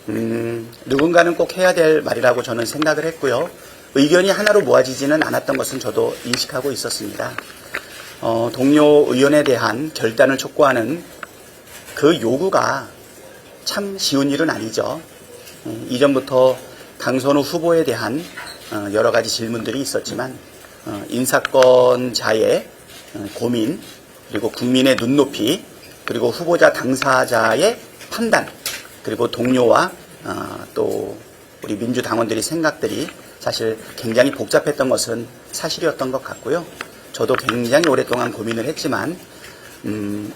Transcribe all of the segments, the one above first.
누군가는 꼭 해야 될 말이라고 저는 생각을 했고요. 의견이 하나로 모아지지는 않았던 것은 저도 인식하고 있었습니다. 동료 의원에 대한 결단을 촉구하는 그 요구가 참 쉬운 일은 아니죠. 이전부터 강선우 후보에 대한 여러 가지 질문들이 있었지만 인사권자의 고민, 그리고 국민의 눈높이, 그리고 후보자 당사자의 판단, 그리고 동료와 또 우리 민주당원들의 생각들이 사실 굉장히 복잡했던 것은 사실이었던 것 같고요. 저도 굉장히 오랫동안 고민을 했지만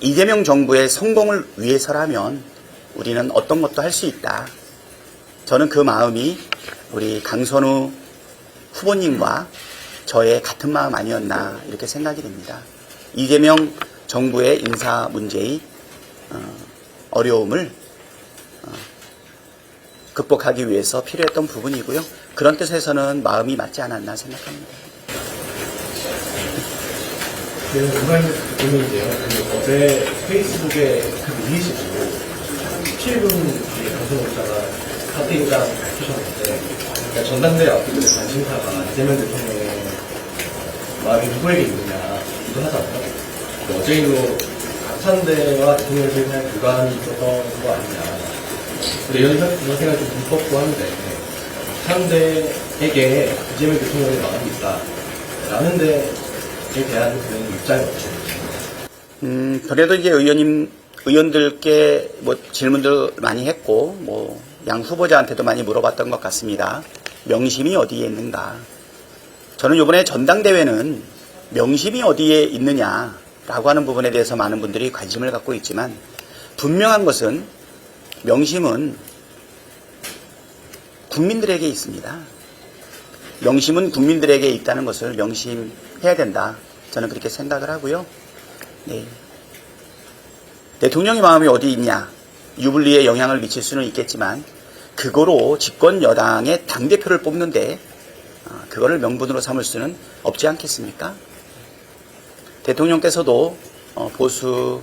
이재명 정부의 성공을 위해서라면 우리는 어떤 것도 할 수 있다. 저는 그 마음이 우리 강선우 후보님과 저의 같은 마음 아니었나 이렇게 생각이 됩니다. 이재명 정부의 인사 문제의 어려움을 극복하기 위해서 필요했던 부분이고요. 그런 뜻에서는 마음이 맞지 않았나 생각합니다. 네, 오늘 부분인데요. 어제 페이스북에 올리시고 17분 뒤에 방송국자가 사퇴 의장 밝히셨는데, 그러니까 전당대회 앞두고 관심사가 이재명 대통령의 마음이 누구에게 있느냐기도 하잖아요. 어제도 박찬대와 대통령에 대한 교감이 있었던 거 아니냐. 이런 생각이 좀 무섭고 한데, 박찬대에게 이재명 대통령의 마음이 있다라는 데에 대한 그런 입장이 어떻습니까? 그래도 이제 의원들께 질문들 많이 했고, 양 후보자한테도 많이 물어봤던 것 같습니다. 명심이 어디에 있는가? 저는 이번에 전당대회는 명심이 어디에 있느냐라고 하는 부분에 대해서 많은 분들이 관심을 갖고 있지만, 분명한 것은 명심은 국민들에게 있습니다. 명심은 국민들에게 있다는 것을 명심해야 된다. 저는 그렇게 생각을 하고요. 네. 대통령의 마음이 어디 있냐? 유불리에 영향을 미칠 수는 있겠지만 그거로 집권 여당의 당대표를 뽑는데 그거를 명분으로 삼을 수는 없지 않겠습니까? 대통령께서도 보수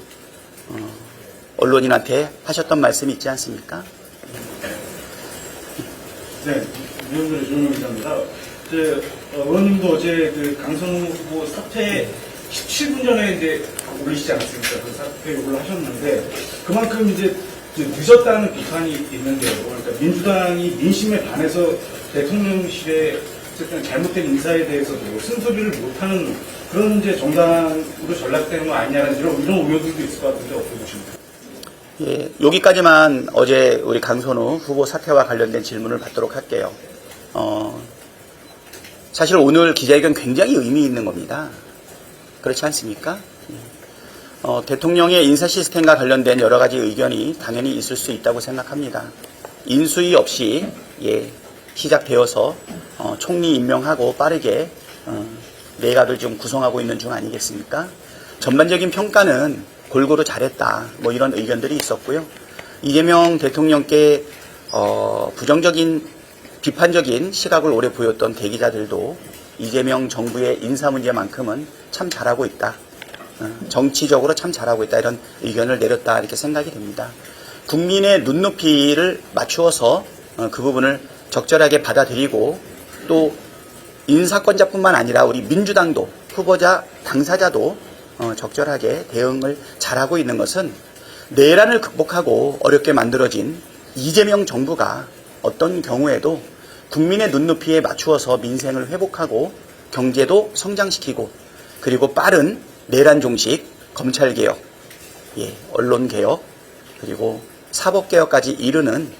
언론인한테 하셨던 말씀이 있지 않습니까? 네, 의원들의 조명 기자입니다. 의원님도 어제 그 강선우 후보 사퇴 17분 전에 이제 올리시지 않았습니까? 그 사퇴 요구를 하셨는데 그만큼 이제 늦었다는 비판이 있는데요. 그러니까 민주당이 민심에 반해서 대통령실의 어쨌든 잘못된 인사에 대해서도 쓴소리를 못하는 그런 이제 정당으로 전락되는 거 아니냐는 이런 우려들도 있을 것 같은데 어떻게 보십니까? 예, 여기까지만 어제 우리 강선우 후보 사퇴와 관련된 질문을 받도록 할게요. 사실 오늘 기자회견 굉장히 의미 있는 겁니다. 그렇지 않습니까? 대통령의 인사 시스템과 관련된 여러 가지 의견이 당연히 있을 수 있다고 생각합니다. 인수위 없이 시작되어서 총리 임명하고 빠르게 내각을 좀 구성하고 있는 중 아니겠습니까? 전반적인 평가는 골고루 잘했다. 이런 의견들이 있었고요. 이재명 대통령께 부정적인 비판적인 시각을 오래 보였던 대기자들도 이재명 정부의 인사 문제만큼은 참 잘하고 있다. 정치적으로 참 잘하고 있다. 이런 의견을 내렸다. 이렇게 생각이 됩니다. 국민의 눈높이를 맞추어서 그 부분을 적절하게 받아들이고 또 인사권자뿐만 아니라 우리 민주당도 후보자 당사자도 적절하게 대응을 잘하고 있는 것은 내란을 극복하고 어렵게 만들어진 이재명 정부가 어떤 경우에도 국민의 눈높이에 맞추어서 민생을 회복하고 경제도 성장시키고 그리고 빠른 내란 종식, 검찰개혁, 언론개혁, 그리고 사법개혁까지 이르는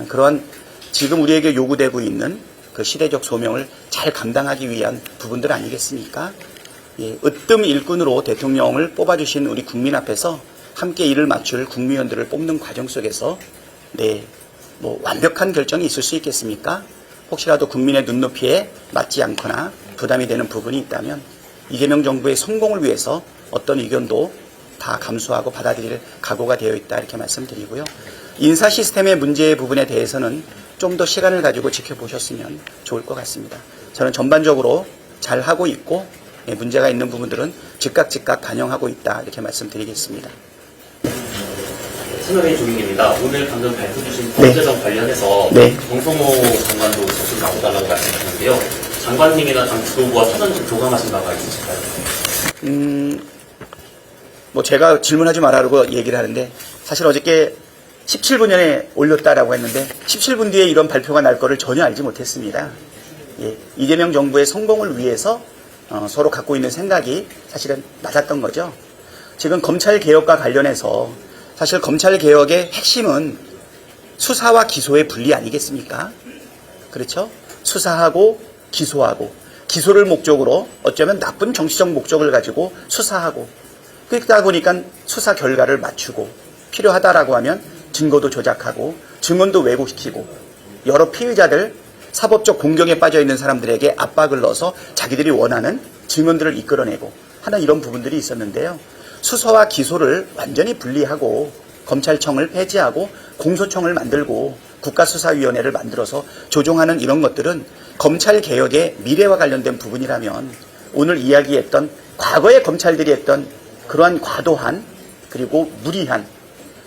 그러한 지금 우리에게 요구되고 있는 그 시대적 소명을 잘 감당하기 위한 부분들 아니겠습니까? 으뜸 일꾼으로 대통령을 뽑아주신 우리 국민 앞에서 함께 이를 맞출 국무위원들을 뽑는 과정 속에서 완벽한 결정이 있을 수 있겠습니까? 혹시라도 국민의 눈높이에 맞지 않거나 부담이 되는 부분이 있다면 이재명 정부의 성공을 위해서 어떤 의견도 다 감수하고 받아들일 각오가 되어 있다 이렇게 말씀드리고요. 인사 시스템의 문제 부분에 대해서는 좀 더 시간을 가지고 지켜보셨으면 좋을 것 같습니다. 저는 전반적으로 잘 하고 있고 문제가 있는 부분들은 즉각 반영하고 있다 이렇게 말씀드리겠습니다. 채널A 조민기입니다. 오늘 방금 발표 주신 법제정 관련해서 네. 정성호 장관도 적극 나오달라고 말씀하셨는데요. 장관님이나 당 지도부와 사전 좀 교감하신 바가 있으실까요? 뭐 제가 질문하지 말라고 얘기를 하는데 사실 어저께 17분 전에 올렸다라고 했는데 17분 뒤에 이런 발표가 날 거를 전혀 알지 못했습니다. 예, 이재명 정부의 성공을 위해서 서로 갖고 있는 생각이 사실은 맞았던 거죠. 지금 검찰개혁과 관련해서 사실 검찰개혁의 핵심은 수사와 기소의 분리 아니겠습니까? 그렇죠? 수사하고 기소하고 기소를 목적으로 어쩌면 나쁜 정치적 목적을 가지고 수사하고 그러다 보니까 수사 결과를 맞추고 필요하다라고 하면 증거도 조작하고 증언도 왜곡시키고 여러 피의자들 사법적 공경에 빠져 있는 사람들에게 압박을 넣어서 자기들이 원하는 증언들을 이끌어내고 하는 이런 부분들이 있었는데요. 수사와 기소를 완전히 분리하고 검찰청을 폐지하고 공소청을 만들고 국가수사위원회를 만들어서 조종하는 이런 것들은 검찰개혁의 미래와 관련된 부분이라면 오늘 이야기했던 과거의 검찰들이 했던 그러한 과도한 그리고 무리한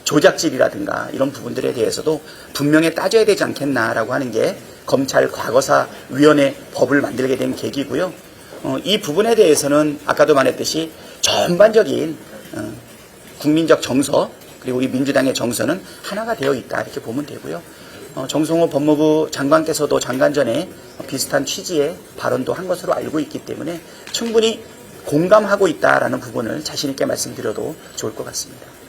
조작질이라든가 이런 부분들에 대해서도 분명히 따져야 되지 않겠나라고 하는 게 검찰 과거사위원회 법을 만들게 된 계기고요. 이 부분에 대해서는 아까도 말했듯이 전반적인 국민적 정서 그리고 우리 민주당의 정서는 하나가 되어 있다 이렇게 보면 되고요. 정성호 법무부 장관께서도 장관 전에 비슷한 취지의 발언도 한 것으로 알고 있기 때문에 충분히 공감하고 있다라는 부분을 자신 있게 말씀드려도 좋을 것 같습니다.